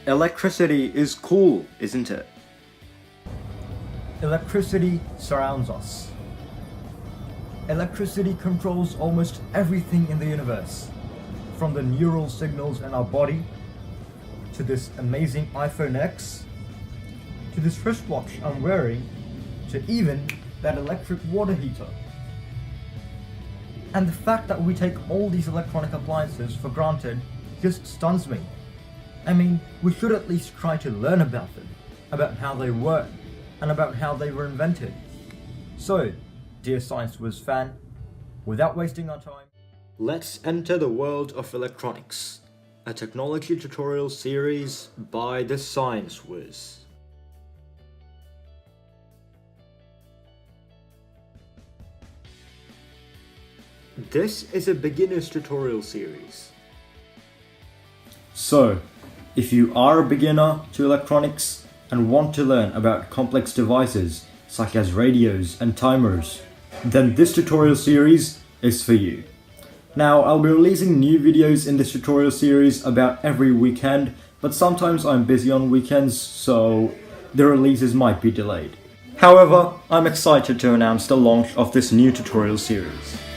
Electricity is cool, isn't it? Electricity surrounds us. Electricity controls almost everything in the universe, from the neural signals in our body, to this amazing iPhone X, to this wristwatch I'm wearing, to even that electric water heater. And the fact that we take all these electronic appliances for granted just stuns me. I mean, we should at least try to learn about them, about how they work, and about how they were invented. So, dear Science Whiz fan, without wasting our time, Let's enter the world of electronics, a technology tutorial series by the Science Whiz. This is a beginner's tutorial series. So, if you are a beginner to electronics and want to learn about complex devices such as radios and timers, then this tutorial series is for you. Now, I'll be releasing new videos in this tutorial series about every weekend, but sometimes I'm busy on weekends, so the releases might be delayed. However, I'm excited to announce the launch of this new tutorial series.